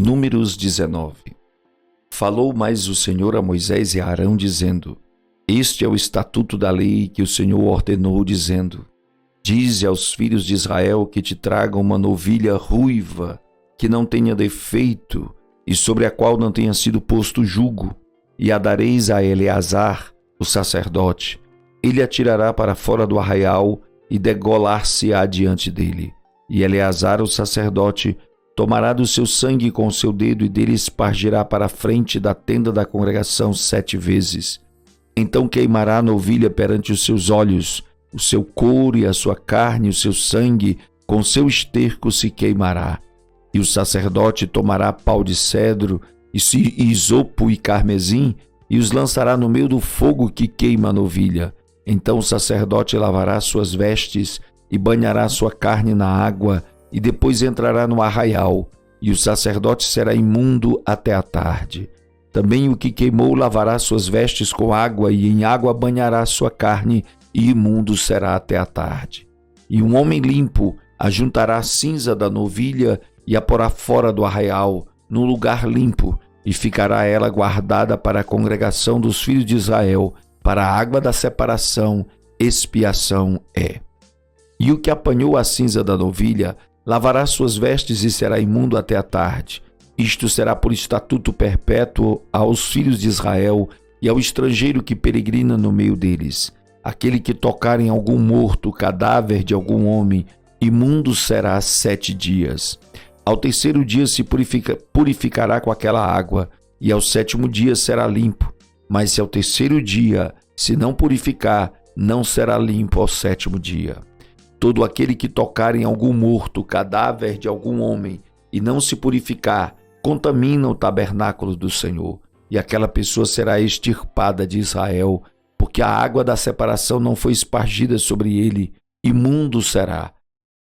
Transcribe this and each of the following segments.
Números 19. Falou mais o Senhor a Moisés e a Arão, dizendo: Este é o estatuto da lei que o Senhor ordenou, dizendo: Dize aos filhos de Israel que te tragam uma novilha ruiva, que não tenha defeito, e sobre a qual não tenha sido posto jugo, e a dareis a Eleazar, o sacerdote. Ele a tirará para fora do arraial e degolar-se-á diante dele. E Eleazar, o sacerdote, tomará do seu sangue com o seu dedo e dele espargirá para a frente da tenda da congregação 7 vezes. Então queimará a novilha perante os seus olhos, o seu couro e a sua carne, o seu sangue, com seu esterco se queimará. E o sacerdote tomará pau de cedro, e isopo e carmesim, e os lançará no meio do fogo que queima a novilha. Então o sacerdote lavará suas vestes e banhará sua carne na água, e depois entrará no arraial, e o sacerdote será imundo até a tarde. Também o que queimou lavará suas vestes com água, e em água banhará sua carne, e imundo será até a tarde. E um homem limpo ajuntará a cinza da novilha e a porá fora do arraial, num lugar limpo, e ficará ela guardada para a congregação dos filhos de Israel, para a água da separação, expiação é. E o que apanhou a cinza da novilha lavará suas vestes e será imundo até a tarde. Isto será por estatuto perpétuo aos filhos de Israel e ao estrangeiro que peregrina no meio deles. Aquele que tocar em algum morto, cadáver de algum homem, imundo será 7 dias. Ao 3º dia se purificará com aquela água, e ao 7º dia será limpo. Mas se ao 3º dia se não purificar, não será limpo ao 7º dia. Todo aquele que tocar em algum morto, cadáver de algum homem, e não se purificar, contamina o tabernáculo do Senhor, e aquela pessoa será extirpada de Israel, porque a água da separação não foi espargida sobre ele, imundo será.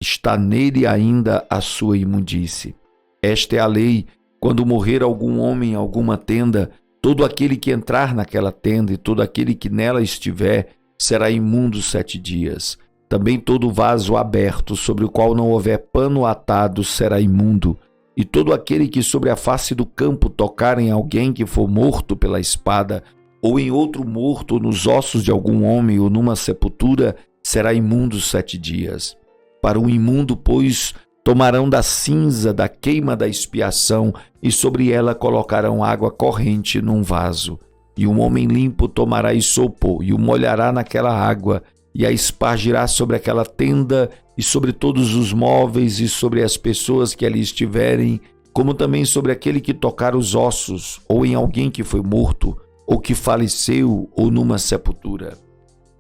Está nele ainda a sua imundície. Esta é a lei: quando morrer algum homem em alguma tenda, todo aquele que entrar naquela tenda e todo aquele que nela estiver será imundo 7 dias. Também todo vaso aberto, sobre o qual não houver pano atado, será imundo. E todo aquele que sobre a face do campo tocar em alguém que for morto pela espada, ou em outro morto, ou nos ossos de algum homem, ou numa sepultura, será imundo 7 dias. Para o imundo, pois, tomarão da cinza da queima da expiação, e sobre ela colocarão água corrente num vaso. E um homem limpo tomará isopo, e o molhará naquela água, e a espargirá sobre aquela tenda, e sobre todos os móveis, e sobre as pessoas que ali estiverem, como também sobre aquele que tocar os ossos, ou em alguém que foi morto, ou que faleceu, ou numa sepultura.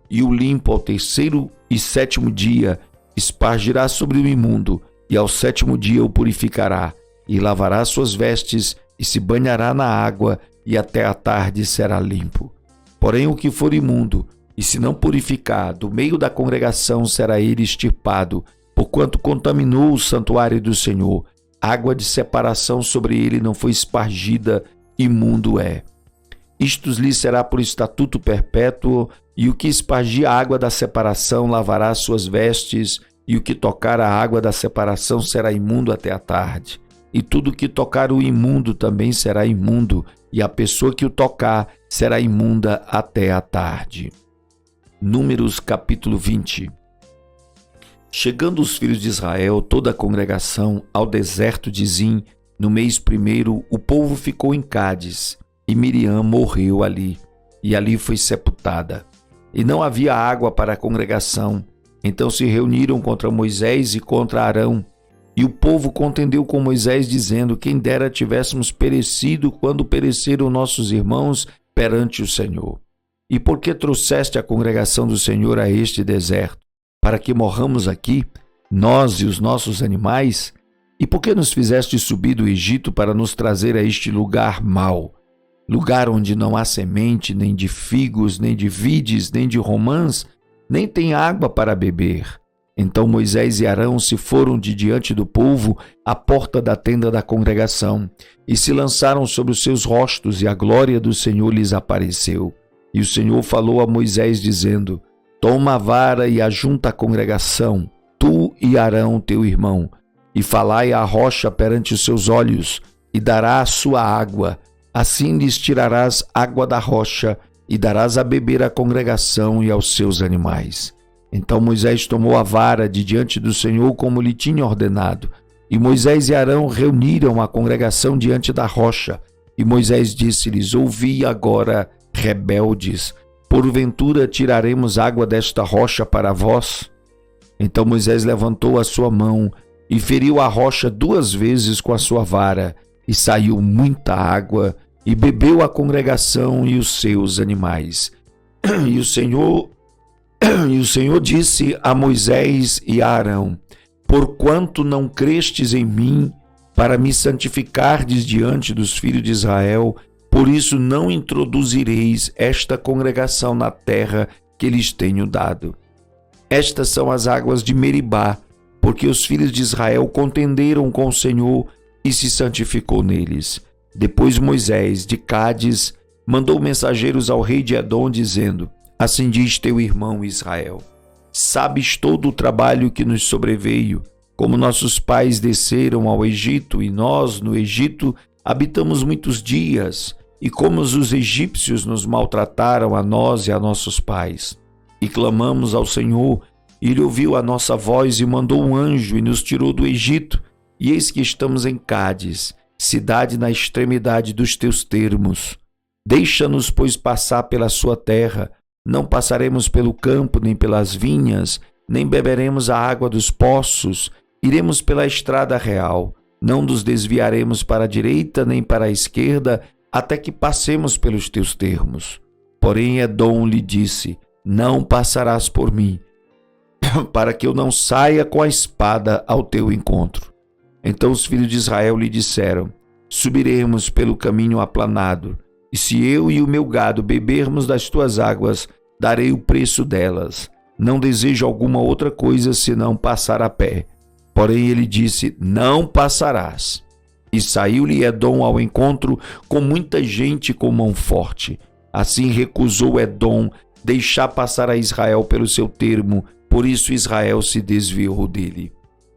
E o limpo ao 3º e 7º dia espargirá sobre o imundo, e ao 7º dia o purificará, e lavará suas vestes, e se banhará na água, e até a tarde será limpo. Porém o que for imundo, e se não purificar, do meio da congregação será ele extirpado, porquanto contaminou o santuário do Senhor. Água de separação sobre ele não foi espargida, imundo é. Isto lhe será por estatuto perpétuo, e o que espargir a água da separação lavará suas vestes, e o que tocar a água da separação será imundo até a tarde. E tudo que tocar o imundo também será imundo, e a pessoa que o tocar será imunda até a tarde. Números capítulo 20. Chegando os filhos de Israel, toda a congregação, ao deserto de Zim, no mês 1º, o povo ficou em Cádiz, e Miriam morreu ali, e ali foi sepultada. E não havia água para a congregação. Então se reuniram contra Moisés e contra Arão. E o povo contendeu com Moisés, dizendo: Quem dera tivéssemos perecido quando pereceram nossos irmãos perante o Senhor. E por que trouxeste a congregação do Senhor a este deserto? Para que morramos aqui, nós e os nossos animais? E por que nos fizeste subir do Egito para nos trazer a este lugar mau? Lugar onde não há semente, nem de figos, nem de vides, nem de romãs, nem tem água para beber. Então Moisés e Arão se foram de diante do povo à porta da tenda da congregação, e se lançaram sobre os seus rostos, e a glória do Senhor lhes apareceu. E o Senhor falou a Moisés, dizendo: Toma a vara e ajunta a congregação, tu e Arão teu irmão, e falai à rocha perante os seus olhos, e dará a sua água. Assim lhes tirarás água da rocha e darás a beber à congregação e aos seus animais. Então Moisés tomou a vara de diante do Senhor como lhe tinha ordenado. E Moisés e Arão reuniram a congregação diante da rocha. E Moisés disse-lhes: ouvi agora, rebeldes, porventura tiraremos água desta rocha para vós? Então Moisés levantou a sua mão e feriu a rocha 2 vezes com a sua vara, e saiu muita água, e bebeu a congregação e os seus animais. E o Senhor disse a Moisés e a Arão: porquanto não crestes em mim, para me santificardes diante dos filhos de Israel, por isso não introduzireis esta congregação na terra que lhes tenho dado. Estas são as águas de Meribá, porque os filhos de Israel contenderam com o Senhor e se santificou neles. Depois Moisés, de Cádiz, mandou mensageiros ao rei de Edom, dizendo: assim diz teu irmão Israel: sabes todo o trabalho que nos sobreveio, como nossos pais desceram ao Egito, e nós, no Egito, habitamos muitos dias, e como os egípcios nos maltrataram a nós e a nossos pais. E clamamos ao Senhor, e Ele ouviu a nossa voz e mandou um anjo e nos tirou do Egito, e eis que estamos em Cádiz, cidade na extremidade dos teus termos. Deixa-nos, pois, passar pela sua terra. Não passaremos pelo campo, nem pelas vinhas, nem beberemos a água dos poços. Iremos pela estrada real. Não nos desviaremos para a direita, nem para a esquerda, até que passemos pelos teus termos. Porém Edom lhe disse: não passarás por mim, para que eu não saia com a espada ao teu encontro. Então os filhos de Israel lhe disseram: subiremos pelo caminho aplanado, e se eu e o meu gado bebermos das tuas águas, darei o preço delas. Não desejo alguma outra coisa senão passar a pé. Porém ele disse: não passarás. E saiu-lhe Edom ao encontro com muita gente com mão forte. Assim recusou Edom deixar passar a Israel pelo seu termo, por isso Israel se desviou dele.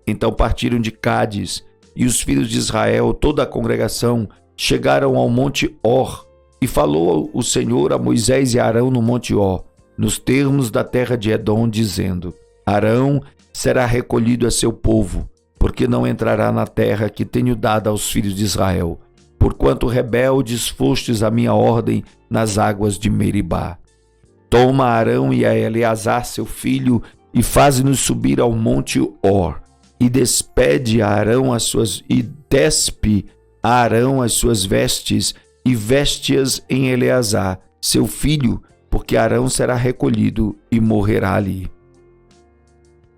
Então partiram de Cádiz, e os filhos de Israel, toda a congregação, chegaram ao monte Or, e falou o Senhor a Moisés e a Arão no monte Or, nos termos da terra de Edom, dizendo: Arão será recolhido a seu povo, porque não entrará na terra que tenho dado aos filhos de Israel, porquanto rebeldes fostes a minha ordem nas águas de Meribá. Toma Arão e a Eleazar seu filho, e faze-nos subir ao monte Or, e despe a Arão as suas vestes, e veste-as em Eleazar, seu filho, porque Arão será recolhido e morrerá ali.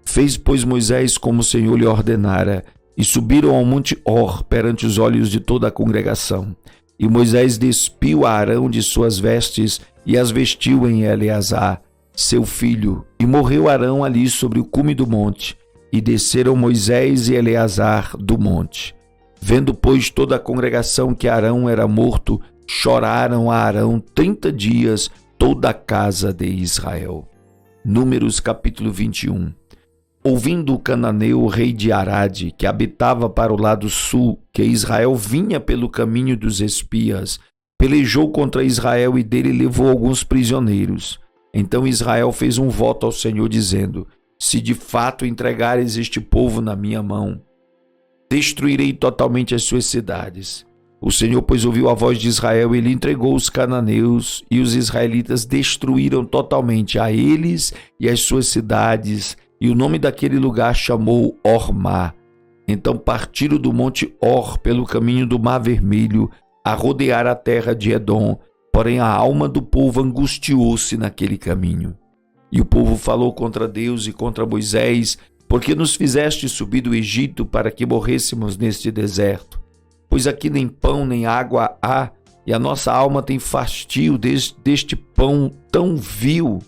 Fez, pois, Moisés como o Senhor lhe ordenara, e subiram ao monte Or perante os olhos de toda a congregação. E Moisés despiu a Arão de suas vestes e as vestiu em Eleazar, seu filho, e morreu Arão ali sobre o cume do monte. E desceram Moisés e Eleazar do monte. Vendo, pois, toda a congregação que Arão era morto, choraram a Arão 30 dias toda a casa de Israel. Números capítulo 21. Ouvindo o cananeu, rei de Arade, que habitava para o lado sul, que Israel vinha pelo caminho dos espias, pelejou contra Israel e dele levou alguns prisioneiros. Então Israel fez um voto ao Senhor, dizendo: se de fato entregares este povo na minha mão, destruirei totalmente as suas cidades. O Senhor, pois, ouviu a voz de Israel, e ele entregou os cananeus, e os israelitas destruíram totalmente a eles e as suas cidades, e o nome daquele lugar chamou Ormá. Então partiram do monte Or pelo caminho do Mar Vermelho, a rodear a terra de Edom, porém a alma do povo angustiou-se naquele caminho. E o povo falou contra Deus e contra Moisés: porque nos fizeste subir do Egito para que morrêssemos neste deserto? Pois aqui nem pão nem água há, e a nossa alma tem fastio deste pão tão vil.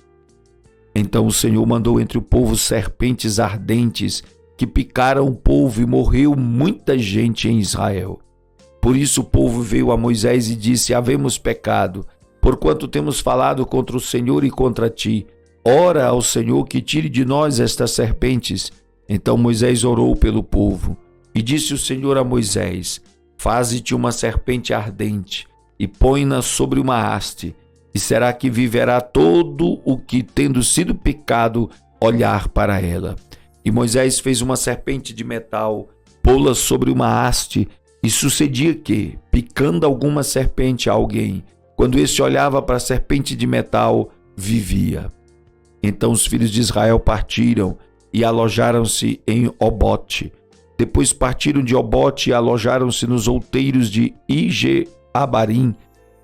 Então o Senhor mandou entre o povo serpentes ardentes, que picaram o povo, e morreu muita gente em Israel. Por isso o povo veio a Moisés e disse: havemos pecado, porquanto temos falado contra o Senhor e contra ti. Ora ao Senhor que tire de nós estas serpentes. Então Moisés orou pelo povo. E disse o Senhor a Moisés: Faze-te uma serpente ardente e põe-na sobre uma haste, e será que viverá todo o que, tendo sido pecado, olhar para ela. E Moisés fez uma serpente de metal, pô-la sobre uma haste, e sucedia que, picando alguma serpente a alguém, quando este olhava para a serpente de metal, vivia. Então os filhos de Israel partiram e alojaram-se em Obote. Depois partiram de Obote e alojaram-se nos outeiros de Ije-Abarim,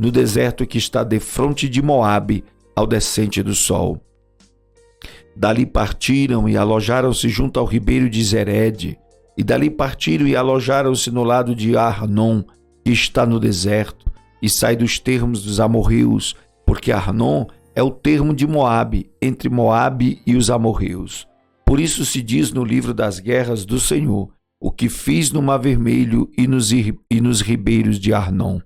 no deserto que está defronte de Moabe, ao descente do sol. Dali partiram e alojaram-se junto ao ribeiro de Zered, e dali partiram e alojaram-se no lado de Arnon, que está no deserto, e sai dos termos dos amorreus, porque Arnon é o termo de Moabe, entre Moabe e os amorreus. Por isso se diz no livro das guerras do Senhor, o que fiz no Mar Vermelho e nos ribeiros de Arnon.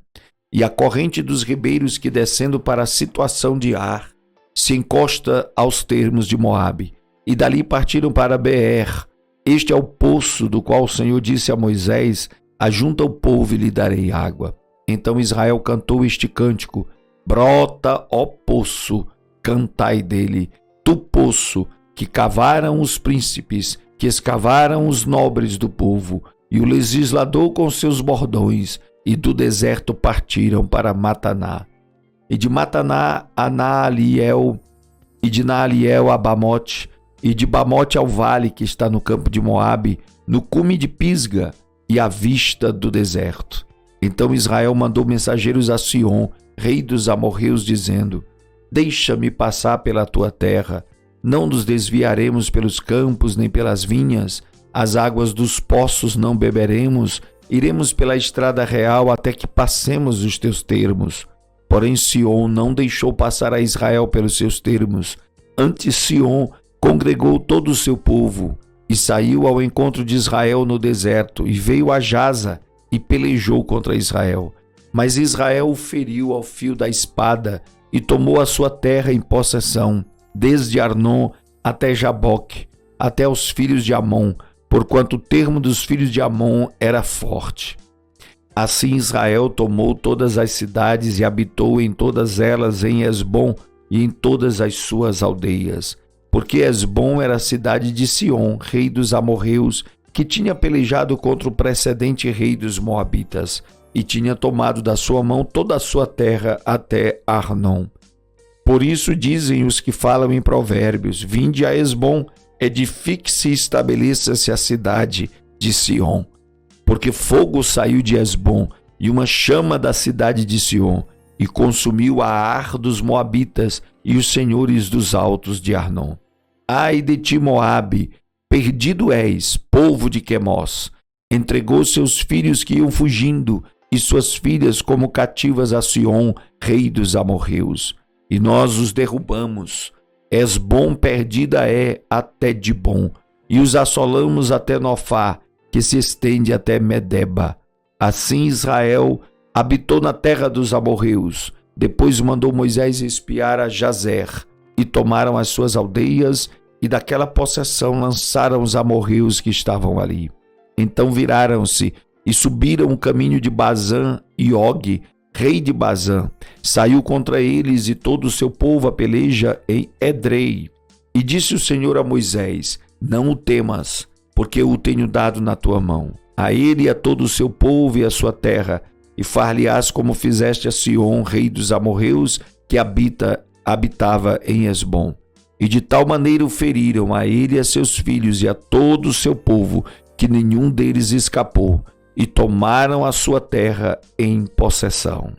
E a corrente dos ribeiros que, descendo para a situação de Ar, se encosta aos termos de Moabe. E dali partiram para Beer. Este é o poço do qual o Senhor disse a Moisés: ajunta o povo e lhe darei água. Então Israel cantou este cântico: brota, ó poço, cantai dele, tu poço, que cavaram os príncipes, que escavaram os nobres do povo, e o legislador com seus bordões, e do deserto partiram para Mataná. E de Mataná a Naaliel, e de Naaliel a Bamote, e de Bamote ao vale que está no campo de Moabe, no cume de Pisga, e à vista do deserto. Então Israel mandou mensageiros a Sion, rei dos amorreus, dizendo: deixa-me passar pela tua terra. Não nos desviaremos pelos campos nem pelas vinhas, as águas dos poços não beberemos, iremos pela estrada real até que passemos os teus termos. Porém Sion não deixou passar a Israel pelos seus termos. Antes Sion congregou todo o seu povo e saiu ao encontro de Israel no deserto, e veio a Jaza e pelejou contra Israel. Mas Israel o feriu ao fio da espada e tomou a sua terra em possessão, desde Arnon até Jaboque, até os filhos de Amon, porquanto o termo dos filhos de Amon era forte. Assim Israel tomou todas as cidades e habitou em todas elas, em Hesbom e em todas as suas aldeias. Porque Hesbom era a cidade de Sion, rei dos amorreus, que tinha pelejado contra o precedente rei dos moabitas, e tinha tomado da sua mão toda a sua terra até Arnon. Por isso dizem os que falam em provérbios: vinde a Hesbom, edifique-se e estabeleça-se a cidade de Sion. Porque fogo saiu de Hesbom e uma chama da cidade de Sion, e consumiu a Ar dos moabitas e os senhores dos altos de Arnon. Ai de ti, Moabe, perdido és, povo de Quemós! Entregou seus filhos que iam fugindo, e suas filhas como cativas a Sion, rei dos amorreus. E nós os derrubamos. Hesbom perdida é até Dibom, e os assolamos até Nofá, que se estende até Medeba. Assim Israel habitou na terra dos amorreus. Depois mandou Moisés espiar a Jazer, e tomaram as suas aldeias, e daquela possessão lançaram os amorreus que estavam ali. Então viraram-se e subiram o caminho de Bazã, e Og, rei de Bazã, saiu contra eles e todo o seu povo a peleja em Edrei. E disse o Senhor a Moisés: não o temas, porque eu o tenho dado na tua mão, a ele e a todo o seu povo e a sua terra, e far-lhe-ás como fizeste a Sion, rei dos amorreus, que habitava em Hesbom. E de tal maneira o feriram a ele e a seus filhos e a todo o seu povo, que nenhum deles escapou, e tomaram a sua terra em possessão.